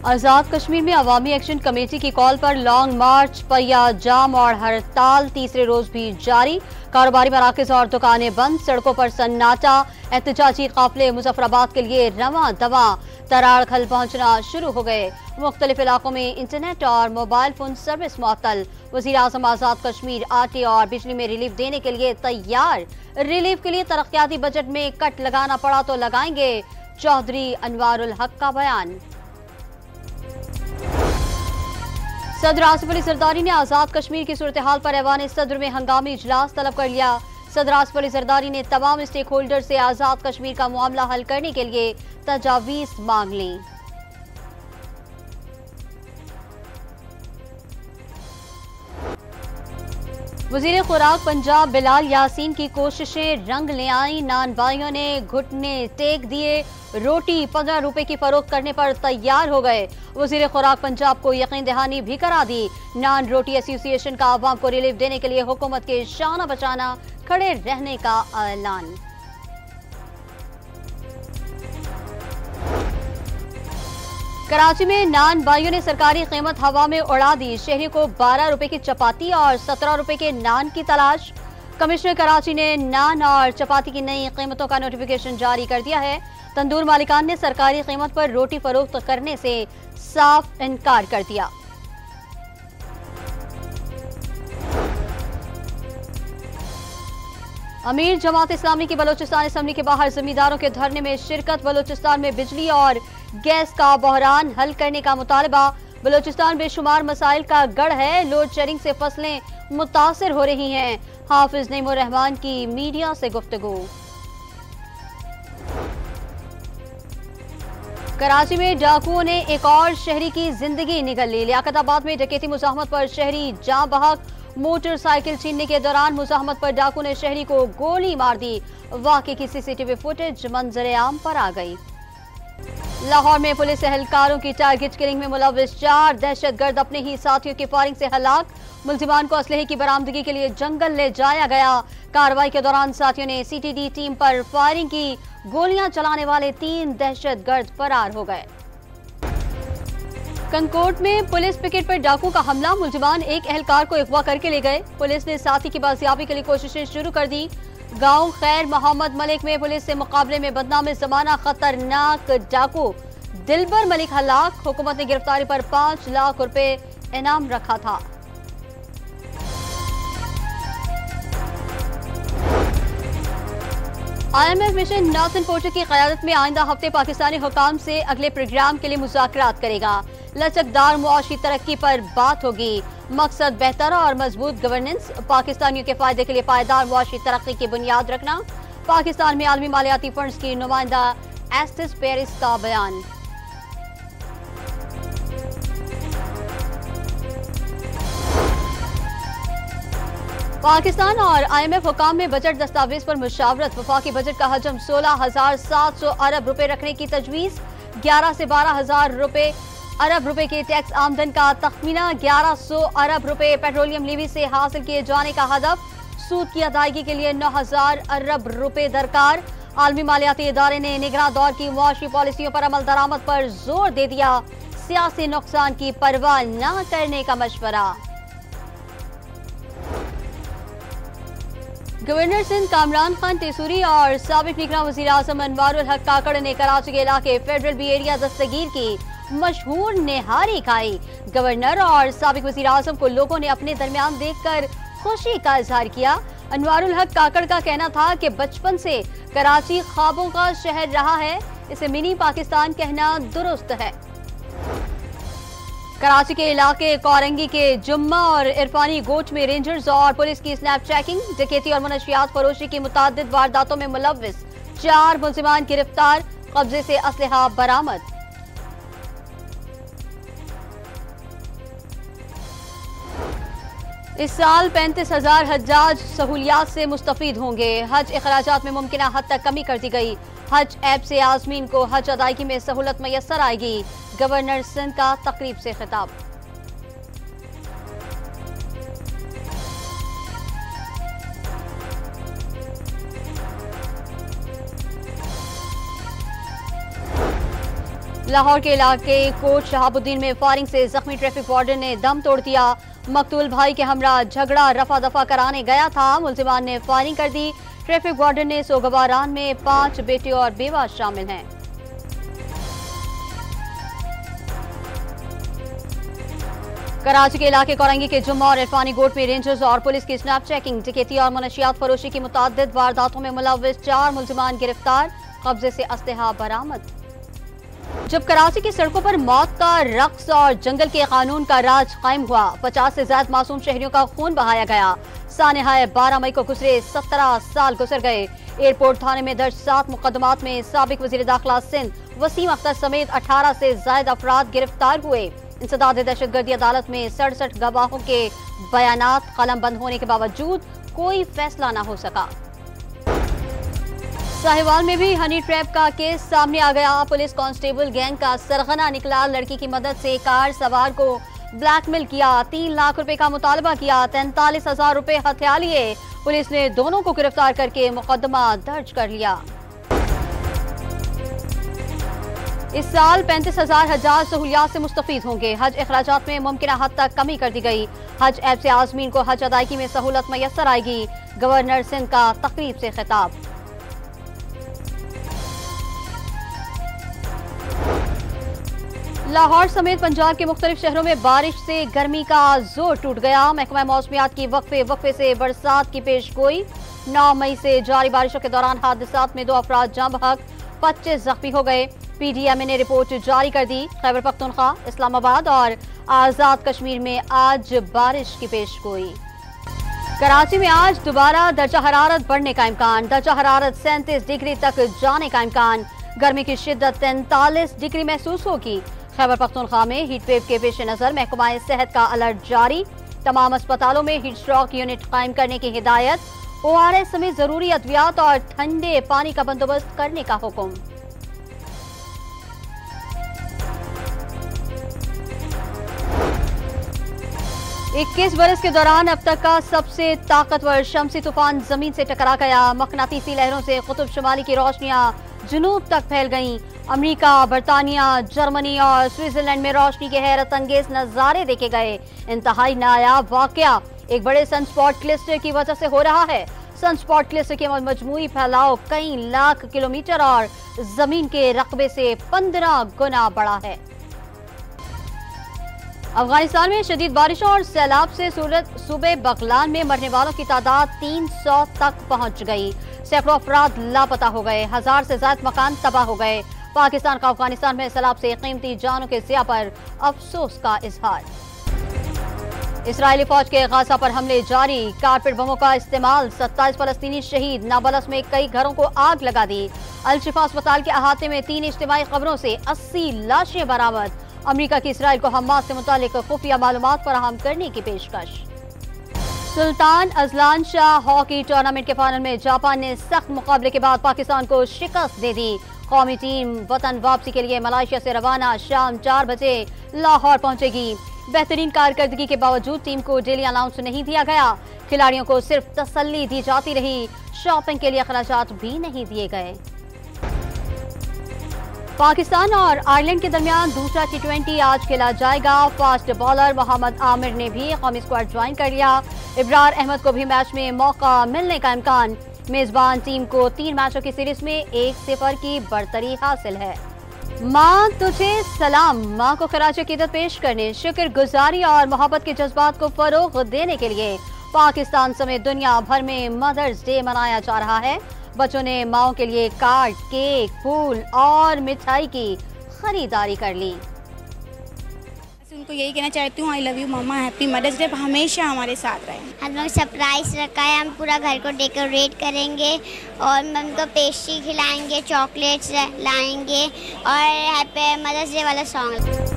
आजाद कश्मीर में अवामी action committee की call पर लॉन्ग मार्च, पहिया जाम और हड़ताल तीसरे रोज भी जारी। कारोबारी मराकज और दुकानें बंद, सड़कों पर सन्नाटा। एहतजाजी काफिले मुजफ्फराबाद के लिए रवां दवा। तराड़खल पहुंचना शुरू हो गए। मुख्तलिफ इलाकों में इंटरनेट और मोबाइल फोन सर्विस मुअत्तल। वजीर आजम आजाद कश्मीर आटे और बिजली में रिलीफ देने के लिए तैयार। रिलीफ के लिए तरक्याती बजट में कट लगाना पड़ा तो लगाएंगे, चौधरी अनवारुल हक का बयान। सदर आसिफ अली जरदारी ने आजाद कश्मीर की सूरत हाल पर ऐवान सदर में हंगामी इजलास तलब कर लिया। सदर आसिफ अली जरदारी ने तमाम स्टेक होल्डर से आजाद कश्मीर का मामला हल करने के लिए तजावीज मांग ली। वजीर खुराक पंजाब बिलाल यासीन की कोशिशें रंग ले आई। नान भाइयों ने घुटने टेक दिए। रोटी 15 रुपए की फरोख्त करने पर तैयार हो गए। वजीर खुराक पंजाब को यकीन दहानी भी करा दी। नान रोटी एसोसिएशन का आवाम को रिलीफ देने के लिए हुकूमत के शाना बचाना खड़े रहने का ऐलान। कराची में नान भाइयों ने सरकारी कीमत हवा में उड़ा दी। शहरी को 12 रुपए की चपाती और 17 रुपए के नान की तलाश। कमिश्नर कराची ने नान और चपाती की नई कीमतों का नोटिफिकेशन जारी कर दिया है। तंदूर मालिकान ने सरकारी कीमत पर रोटी फरोख्त करने से साफ इनकार कर दिया। अमीर जमात इस्लामी की बलोचिस्तान असम्बली के बाहर जमींदारों के धरने में शिरकत। बलोचिस्तान में बिजली और गैस का बहरान हल करने का मुतालबा। बलोचिस्तान बेशुमार मसाइल का गढ़ है। लोड शेडिंग से फसलें मुतासिर हो रही हैं। हाफिज नईमुर रहमान की मीडिया से गुफ्तगू। कराची में डाकुओं ने एक और शहरी की जिंदगी निगल ली। लियाकताबाद में डकैती मुजाहमत पर शहरी जाँ बहक। मोटरसाइकिल छीनने के दौरान मुजाहमत पर डाकू ने शहरी को गोली मार दी। वाक़े की सीसीटीवी फुटेज मंजर आम पर आ गई। लाहौर में पुलिस एहलकारों की टारगेट किलिंग में मुलव्विस 4 दहशतगर्द अपने ही साथियों की फायरिंग से हलाक। मुल्जिमान को असलहे की बरामदगी के लिए जंगल ले जाया गया। कार्रवाई के दौरान साथियों ने सीटीडी टीम पर फायरिंग की। गोलियां चलाने वाले 3 दहशतगर्द फरार हो गए। कंकोट में पुलिस पिकेट पर डाकू का हमला। मुल्जिमान एक एहलकार को अगवा करके ले गए। पुलिस ने साथी की बाजियाबी के लिए कोशिशें शुरू कर दी। गांव खैर मोहम्मद मलिक में पुलिस से मुकाबले में बदनाम जमाना खतरनाक डाकू दिलबर मलिक हलाक। हुकूमत ने गिरफ्तारी पर 5 लाख रुपए इनाम रखा था। IMF मिशन नासिन पोर्टर की क़यादत में आइंदा हफ्ते पाकिस्तानी हुकाम से अगले प्रोग्राम के लिए मुज़ाकरात करेगा। लचकदार मुआशी तरक्की पर बात होगी। मकसद बेहतर और मजबूत गवर्नेंस, पाकिस्तानियों के फायदे के लिए पायदार मुआशी तरक्की की बुनियाद रखना। पाकिस्तान में आलमी मालियाती फंड्स की नुमाइंदा एस्टिस पेरिस का बयान। पाकिस्तान और IMF हुकाम में बजट दस्तावेज पर मुशावरत। वफाकी बजट का हजम 16,700 अरब रुपए रखने की तजवीज। 11 से 12,000 अरब रुपए के टैक्स आमदन का तखमीना। 1100 अरब रुपए पेट्रोलियम लीवी से हासिल किए जाने का हदफ। सूद की अदायगी के लिए 9,000 अरब रुपए दरकार। आलमी मालियाती इदारे ने निगरान दौर की मुआशी पॉलिसियों पर अमल दरामद पर जोर दे दिया। सियासी नुकसान की परवाह न करने का मशवरा। गवर्नर सिंध कामरान खान तेसूरी और साबिक निगरान वजीर आजम अनवारुल हक काकड़ ने कराची के इलाके फेडरल बी एरिया दस्तगीर की मशहूर निहारी खाई। गवर्नर और साबिक वजीर आजम को लोगों ने अपने दरमियान देखकर खुशी का इजहार किया। अनवारुल हक काकड़ का कहना था कि बचपन से कराची ख्वाबों का शहर रहा है। इसे मिनी पाकिस्तान कहना दुरुस्त है। कराची के इलाके कौरंगी के जुम्मा और इरफानी गोट में रेंजर्स और पुलिस की स्नैप चेकिंग। डकैती और मनशियात फरोशी की मुतादिद वारदातों में मुलव्विस 4 मुल्जिमान गिरफ्तार। कब्जे से असलहा बरामद। इस साल 35,000 हज्जाज सहूलियात से मुस्तफीद होंगे। हज अखराजात में मुमकिन हद तक कमी कर दी गई। हज ऐप से आज़मीन को हज अदायगी में सहूलत मैसर आएगी। गवर्नर सिंध का तकरीब से खिताब। लाहौर के इलाके कोट शहाबुद्दीन में फायरिंग से जख्मी ट्रैफिक वार्डन ने दम तोड़ दिया। मकतूल भाई के हमरा झगड़ा रफा दफा कराने गया था, मुल्जिमान ने फायरिंग कर दी। ट्रैफिक वार्डन ने सोगवारान में 5 बेटे और बेवा शामिल हैं। कराची के इलाके कोरंगी के जुम्मा और इरफानी गोट में रेंजर्स और पुलिस की स्नैप चेकिंग, डकैती और मनशियात फरोशी की मुताद्दिद वारदातों में मुलव्विस 4 मुल्जिमान गिरफ्तार, कब्जे से असलहा बरामद। जब कराची की सड़कों पर मौत का रक्स और जंगल के कानून का राज कायम हुआ, 50 से ज्यादा मासूम शहरियों का खून बहाया गया। सानिहाय 12 मई को गुजरे 17 साल गुजर गए। एयरपोर्ट थाने में दर्ज 7 मुकदमात में साबिक वजीर दाखिला सिंध वसीम अख्तर समेत 18 से ज्यादा अफराद गिरफ्तार हुए। इंसदाद दहशतगर्दी अदालत में 67 गवाहों के बयानात कलम बंद होने के बावजूद कोई फैसला न हो सका। साहिवाल में भी हनी ट्रैप का केस सामने आ गया। पुलिस कांस्टेबल गैंग का सरगना निकला। लड़की की मदद से कार सवार को ब्लैकमेल किया, 3 लाख रुपए का मुतालबा किया, 43,000 रुपए हथिया लिए। पुलिस ने दोनों को गिरफ्तार करके मुकदमा दर्ज कर लिया। इस साल 35,000 हज सहूलियात से मुस्तफीद होंगे। हज अखराजात में मुमकिन हद तक कमी कर दी गई। हज ऐप से आज़मीन को हज अदायगी में सहूलत मैसर आएगी। गवर्नर सिंध का तकरीब से खिताब। लाहौर समेत पंजाब के मुख्तलिफ शहरों में बारिश से गर्मी का जोर टूट गया। महकमा मौसमियात की वक्फे से बरसात की पेशगोई। 9 मई से जारी बारिशों के दौरान हादसात में 2 अफराद जाँ बहक, 25 जख्मी हो गए। PDMA ने रिपोर्ट जारी कर दी। खैबर पख्तूनख्वा, इस्लामाबाद और आजाद कश्मीर में आज बारिश की पेशगोई। कराची में आज दोबारा दर्जा हरारत बढ़ने का इम्कान। दर्जा हरारत 37 डिग्री तक जाने का इम्कान। गर्मी की शिद्दत 43 डिग्री महसूस होगी। खैबर पख्तूनख्वा में हीट वेव के पेश नजर महकमा सेहत का अलर्ट जारी। तमाम अस्पतालों में हीट स्ट्रोक यूनिट कायम करने की हिदायत। ORS समेत जरूरी अद्वियात और ठंडे पानी का बंदोबस्त करने का हुक्म। इक्कीस बरस के दौरान अब तक का सबसे ताकतवर शमसी तूफान जमीन से टकरा गया। मकनातीसी लहरों से कुतुब शुमाली की रोशनियां जुनूब तक फैल गईं। अमेरिका, बरतानिया, जर्मनी और स्विट्जरलैंड में रोशनी के हैरत अंगेज नजारे देखे गए। इंतहाई नायाब वाकया एक बड़े सनस्पॉट क्लस्टर की वजह से हो रहा है। सनस्पॉट क्लस्टर के मजमूई फैलाव कई लाख किलोमीटर और जमीन के रकबे से 15 गुना बड़ा है। अफगानिस्तान में शदीद बारिशों और सैलाब से सूबे बगलान में मरने वालों की तादाद 300 तक पहुंच गई। सैकड़ों अफराद लापता हो गए। 1000 से ज्यादा मकान तबाह हो गए। पाकिस्तान का अफगानिस्तान में सैलाब से कीमती जानों के ज़िया पर अफसोस का इजहार। इसराइली फौज के गाजा पर हमले जारी। कारपेट बमों का इस्तेमाल, 27 फलस्तीनी शहीद। नाबलस में कई घरों को आग लगा दी। अल शिफा अस्पताल के अहाते में 3 इज्तिमाई खबरों से 80 लाशें बरामद। अमेरिका की इसराइल को हमास से मुतालिक खुफिया मालूमात फराहम करने की पेशकश। Sultan Azlan Shah hockey tournament के फाइनल में जापान ने सख्त मुकाबले के बाद पाकिस्तान को शिकस्त दे दी। कौमी टीम वतन वापसी के लिए मलेशिया से रवाना। शाम 4 बजे लाहौर पहुंचेगी। बेहतरीन कारकर्दगी के बावजूद टीम को डेली अलाउंस नहीं दिया गया। खिलाड़ियों को सिर्फ तसल्ली दी जाती रही। शॉपिंग के लिए अखराजात भी नहीं दिए गए। पाकिस्तान और आयरलैंड के दरमियान दूसरा T20 आज खेला जाएगा। फास्ट बॉलर मोहम्मद आमिर ने भी कौमी स्क्वाड ज्वाइन कर लिया। इब्रार अहमद को भी मैच में मौका मिलने का इम्कान। मेजबान टीम को 3 मैचों की सीरीज में 1-0 की बढ़तरी हासिल है। माँ तुझे सलाम। माँ को खराज अकीदत पेश करने, शुक्र गुजारी और मोहब्बत के जज्बात को फरोग देने के लिए पाकिस्तान समेत दुनिया भर में मदर्स डे मनाया जा रहा है। बच्चों ने माओ के लिए कार्ड, केक, फूल और मिठाई की खरीदारी कर ली। उनको यही कहना चाहती हूँ, I love you mamma, happy mother's day, हमेशा हमारे साथ रहे। हम लोग सरप्राइज रखा है, हम पूरा घर को डेकोरेट करेंगे और हम उनको पेस्ट्री खिलाएंगे, चॉकलेट्स लाएंगे और हैप्पी मदर्स डे वाला सॉन्ग।